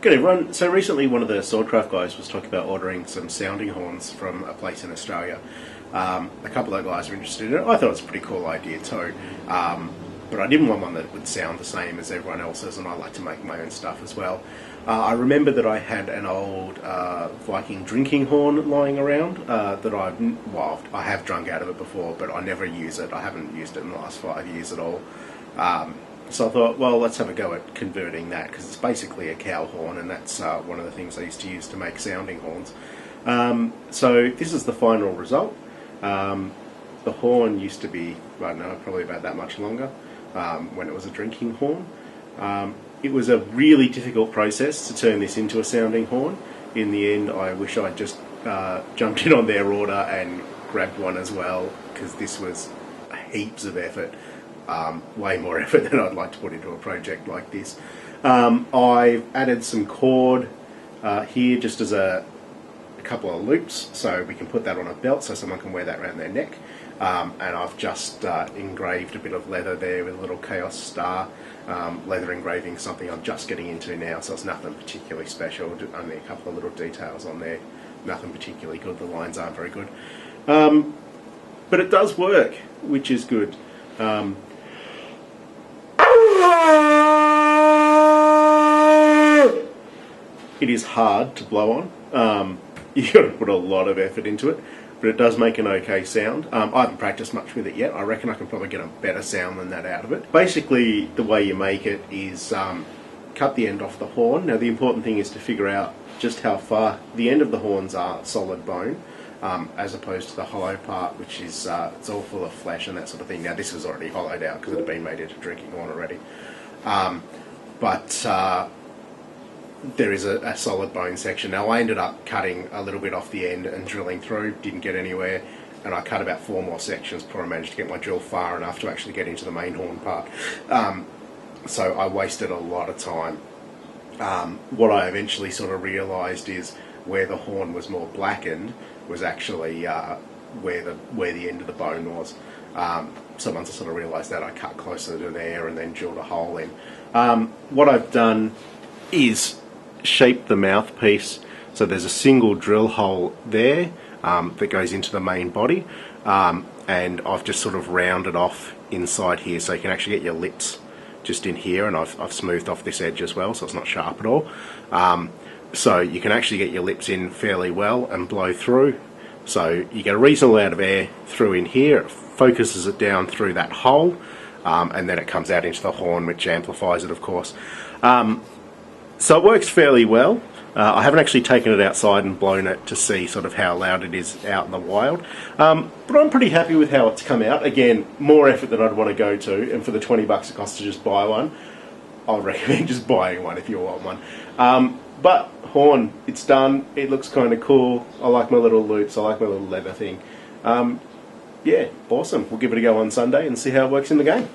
Good everyone. So recently one of the Swordcraft guys was talking about ordering some sounding horns from a place in Australia. A couple of guys were interested in it. I thought it was a pretty cool idea too. But I didn't want one that would sound the same as everyone else's, and I like to make my own stuff as well. I remember that I had an old Viking drinking horn lying around that I have drunk out of it before, but I never use it. I haven't used it in the last 5 years at all. So I thought, well, let's have a go at converting that, because it's basically a cow horn, and that's one of the things I used to use to make sounding horns. So this is the final result. The horn used to be, I don't know, probably about that much longer when it was a drinking horn. It was a really difficult process to turn this into a sounding horn. In the end, I wish I'd just jumped in on their order and grabbed one as well, because this was heaps of effort. Way more effort than I'd like to put into a project like this. I've added some cord here just as a couple of loops, so we can put that on a belt so someone can wear that around their neck. And I've just engraved a bit of leather there with a little Chaos Star. Leather engraving is something I'm just getting into now, so it's nothing particularly special, only a couple of little details on there. Nothing particularly good, the lines aren't very good. But it does work, which is good. It is hard to blow on. You've got to put a lot of effort into it, but it does make an okay sound. I haven't practiced much with it yet. I reckon I can probably get a better sound than that out of it. Basically, the way you make it is cut the end off the horn. Now, the important thing is to figure out just how far the end of the horns are solid bone, as opposed to the hollow part, which is it's all full of flesh and that sort of thing. Now, this was already hollowed out because it had been made into a drinking horn already. There is a solid bone section. Now, I ended up cutting a little bit off the end and drilling through, didn't get anywhere, and I cut about 4 more sections before I managed to get my drill far enough to actually get into the main horn part. So I wasted a lot of time. What I eventually sort of realised is where the horn was more blackened was actually where the end of the bone was. So once I sort of realised that, I cut closer to there and then drilled a hole in. What I've done is shape the mouthpiece so there's a single drill hole there that goes into the main body, and I've just sort of rounded off inside here so you can actually get your lips just in here, and I've smoothed off this edge as well so it's not sharp at all. So you can actually get your lips in fairly well and blow through, so you get a reasonable amount of air through in here. It focuses it down through that hole, and then it comes out into the horn, which amplifies it, of course. So it works fairly well. I haven't actually taken it outside and blown it to see sort of how loud it is out in the wild. But I'm pretty happy with how it's come out. Again, more effort than I'd want to go to, and for the 20 bucks it costs to just buy one, I'll recommend just buying one if you want one. But horn, it's done. It looks kind of cool. I like my little loops. I like my little leather thing. Yeah, awesome. We'll give it a go on Sunday and see how it works in the game.